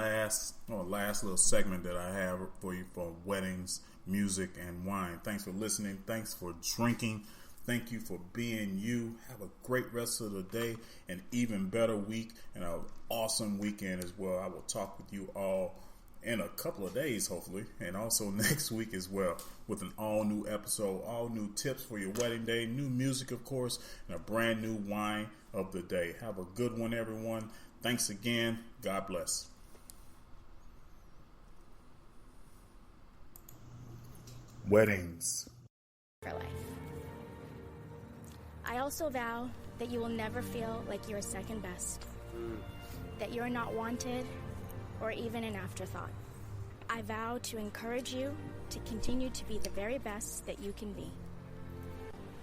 last little segment that I have for you for weddings, music, and wine. Thanks for listening. Thanks for drinking. Thank you for being you. Have a great rest of the day, an even better week, and an awesome weekend as well. I will talk with you all in a couple of days, hopefully, and also next week as well with an all-new episode, all new tips for your wedding day, new music, of course, and a brand new wine of the day. Have a good one, everyone. Thanks again. God bless. Weddings. For life. I also vow that you will never feel like you're second best, that you're not wanted or even an afterthought. I vow to encourage you to continue to be the very best that you can be.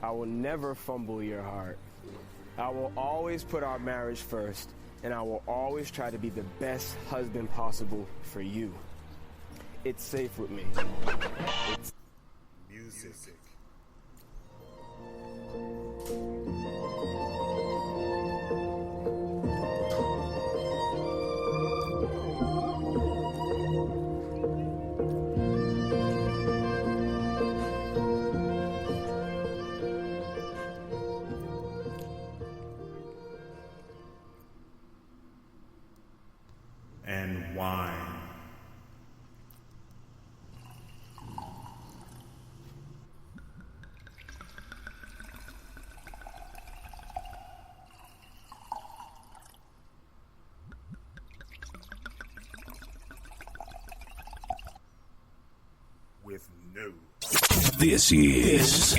I will never fumble your heart. I will always put our marriage first, and I will always try to be the best husband possible for you. It's safe with me. It's Music. And wine. With Nuu. This is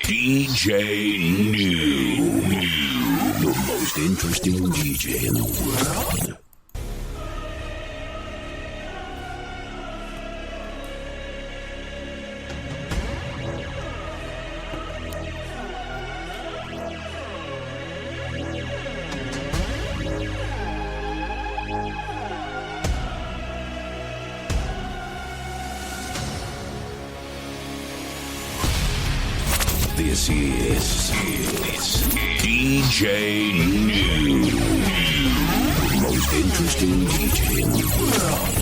DJ Nuu, the most interesting DJ in the world. This is DJ Nuu, the most interesting DJ in the world.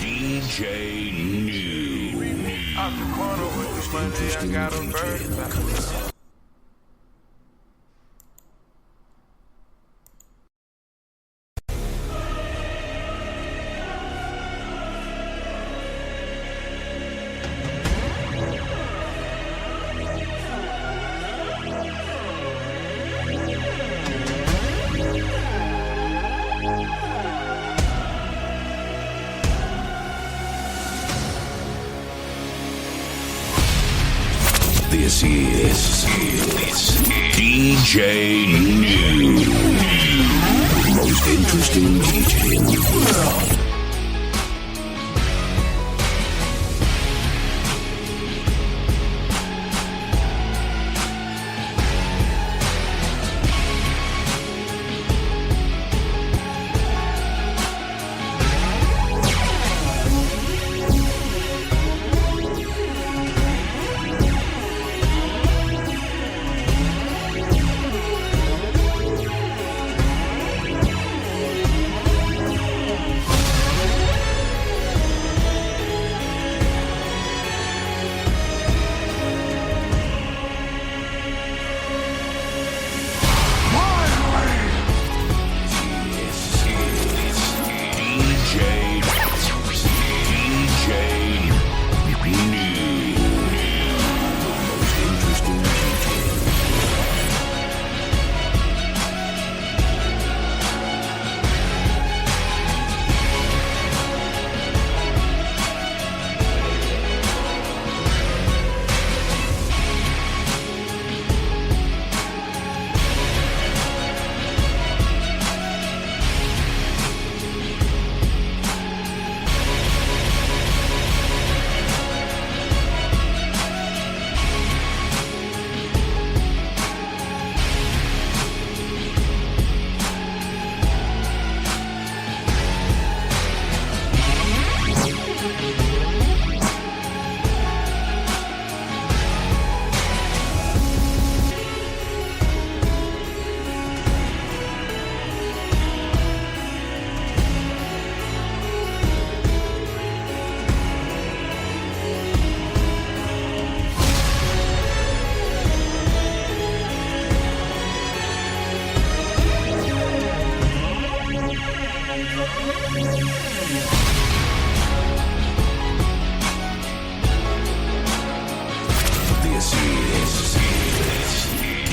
DJ Nuu. Out the corner with the money, I got a bird. This is DJ Nuu, the most interesting DJ in the world.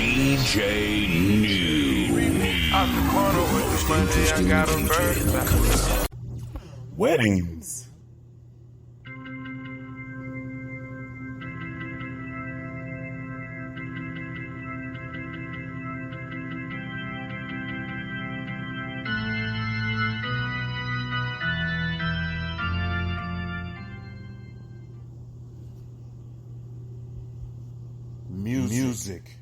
DJ Nuu. Out the corner with the money, I got them birds. Weddings. Music.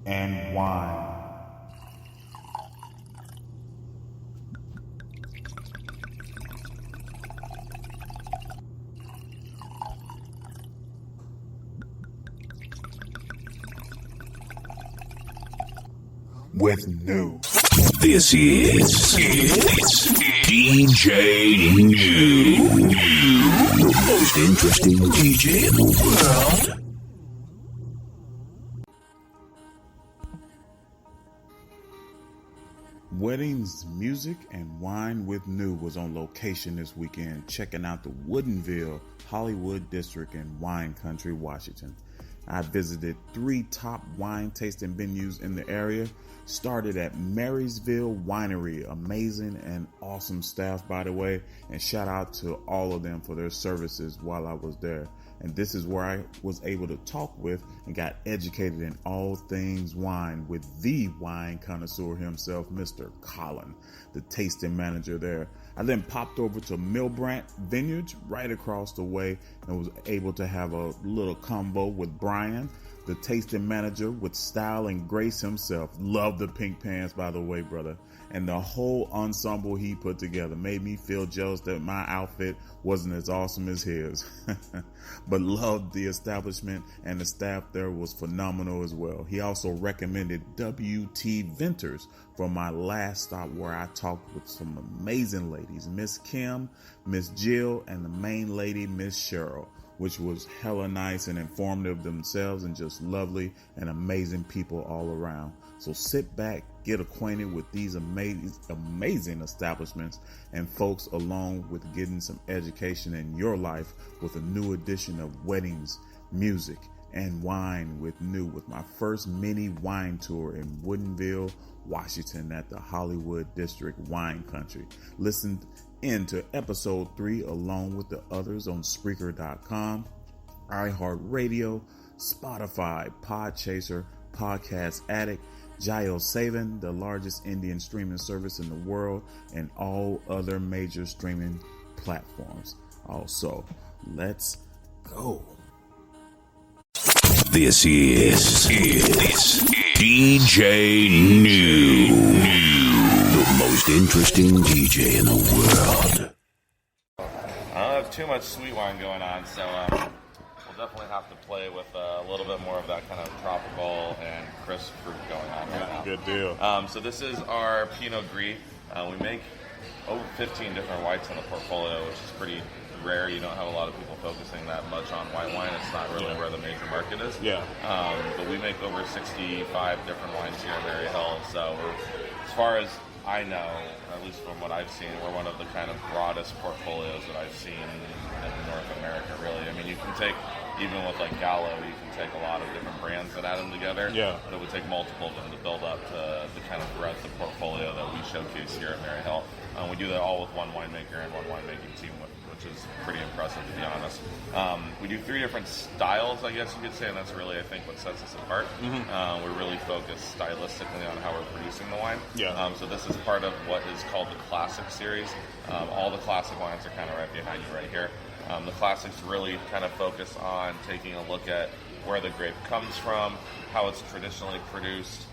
And wine. With Nuu. This is DJ Nuu, the most interesting DJ in the world. Weddings, Music, and Wine with Nuu was on location this weekend, checking out the Woodinville, Hollywood District in Wine Country, Washington. I visited 3 top wine tasting venues in the area. Started at Marysville Winery, amazing and awesome staff, by the way, and shout out to all of them for their services while I was there. And this is where I was able to talk with and got educated in all things wine with the wine connoisseur himself, Mr. Colin, the tasting manager there. I then popped over to Milbrandt Vineyards right across the way and was able to have a little combo with Brian, the tasting manager with style and grace himself. Love the pink pants, by the way, brother. And the whole ensemble he put together made me feel jealous that my outfit wasn't as awesome as his. But loved the establishment, and the staff there was phenomenal as well. He also recommended WT Venters for my last stop, where I talked with some amazing ladies, Miss Kim, Miss Jill, and the main lady, Miss Cheryl, which was hella nice and informative themselves and just lovely and amazing people all around. So sit back, Get acquainted with these amazing establishments and folks, along with getting some education in your life with a new edition of Weddings, Music, and Wine with Nuu, with my first mini wine tour in Woodinville, Washington at the Hollywood District Wine Country. Listen in to episode 3 along with the others on Spreaker.com, iHeartRadio, Spotify, Podchaser, Podcast Addict, Jio Savan, the largest Indian streaming service in the world, and all other major streaming platforms. Also, let's go. This is DJ Nuu, the most interesting DJ in the world. I don't have too much sweet wine going on, so we'll definitely have to play with a little bit more of that kind of tropical and crisp fruit going on right now. Good deal. So this is our Pinot Gris. We make over 15 different whites in the portfolio, which is pretty rare. You don't have a lot of people focusing that much on white wine. It's not really where the major market is. But we make over 65 different wines here in Mary Hill. So as far as I know, at least from what I've seen, we're one of the kind of broadest portfolios that I've seen in North America, really. I mean, you can take, even with like Gallo, you can take a lot of different brands and add them together. But it would take multiple of them to build up to the kind of breadth of portfolio that we showcase here at Mary Hill. We do that all with one winemaker and one winemaking team, which is pretty impressive, to be honest. We do 3 different styles, I guess you could say, and that's really, I think, what sets us apart. We're really focused stylistically on how we're producing the wine. So this is part of what is called the Classic series. All the classic wines are kind of right behind you right here. The classics really kind of focus on taking a look at where the grape comes from, how it's traditionally produced,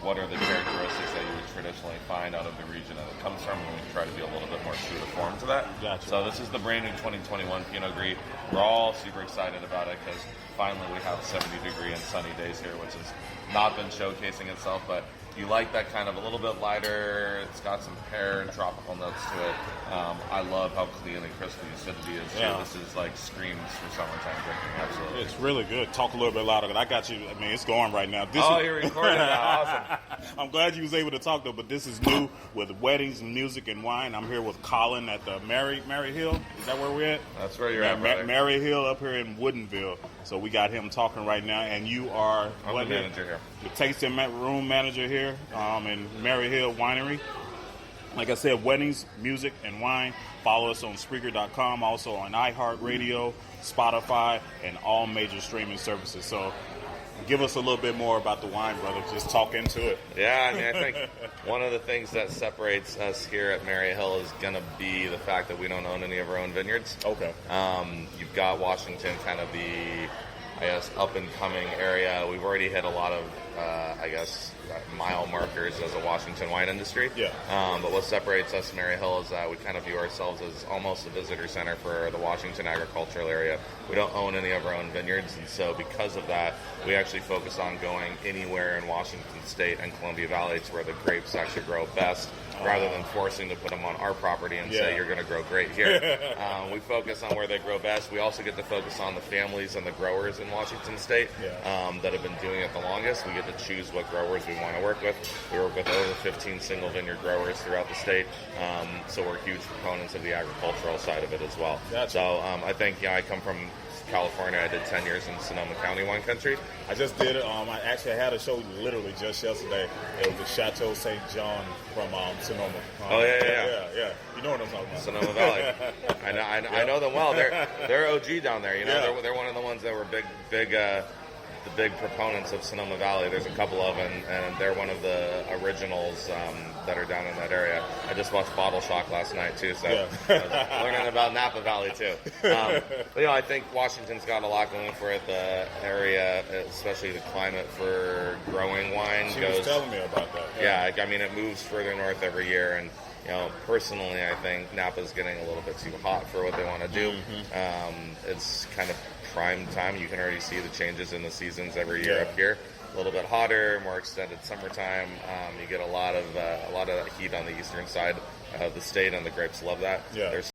what are the characteristics that you would traditionally find out of the region that it comes from, and we try to be a little bit more true to form to that. So this is the brand new 2021 Pinot Gris. We're all super excited about it because finally we have 70-degree and sunny days here, which has not been showcasing itself, but you like that kind of a little bit lighter. It's got some pear and tropical notes to it. I love how clean and crisp the acidity is. This is like screams for summertime drinking. Absolutely. It's really good. Talk a little bit louder. I got you. I mean, it's going right now. You're recording now. Awesome. I'm glad you was able to talk, though, but this is Nuu with Weddings, Music, and Wine. I'm here with Colin at the Mary Hill. Is that where we're at? That's where you're at, brother. Mary Hill up here in Woodinville. So we got him talking right now, and you are... I'm the manager here. The tasting room manager here in Mary Hill Winery. Like I said, Weddings, Music, and Wine. Follow us on Spreaker.com, also on iHeartRadio, Spotify, and all major streaming services. So give us a little bit more about the wine, brother. Just talk into it. Yeah, I mean, I think one of the things that separates us here at Mary Hill is going to be the fact that we don't own any of our own vineyards. Okay. You've got Washington, kind of the, I guess, up-and-coming area. We've already hit a lot of, mile markers as a Washington wine industry. But what separates us, Mary Hill, is that we kind of view ourselves as almost a visitor center for the Washington agricultural area. We don't own any of our own vineyards, and so because of that, we actually focus on going anywhere in Washington State and Columbia Valley to where the grapes actually grow best, rather than forcing to put them on our property and say, you're going to grow great here. We focus on where they grow best. We also get to focus on the families and the growers in Washington State that have been doing it the longest. We get to choose what growers we want to work with. We work with over 15 single vineyard growers throughout the state, so we're huge proponents of the agricultural side of it as well. So I think, I come from California. I did 10 years in Sonoma County wine country. I just did it. I actually had a show literally just yesterday. It was the Chateau St. John from Sonoma. Yeah. You know what I'm talking about. Sonoma Valley. I know them well. They're OG down there. They're one of the ones that were the big proponents of Sonoma Valley. There's a couple of them, and they're one of the originals that are down in that area. I just watched Bottle Shock last night, too, so I was learning about Napa Valley, too. But, I think Washington's got a lot going for it. The area, especially the climate for growing wine. She was telling me about that. Yeah, I mean, it moves further north every year, and personally, I think Napa's getting a little bit too hot for what they want to do. It's kind of prime time. You can already see the changes in the seasons every year up here. A little bit hotter, more extended summertime. You get a lot of that heat on the eastern side of the state, and the grapes love that. There's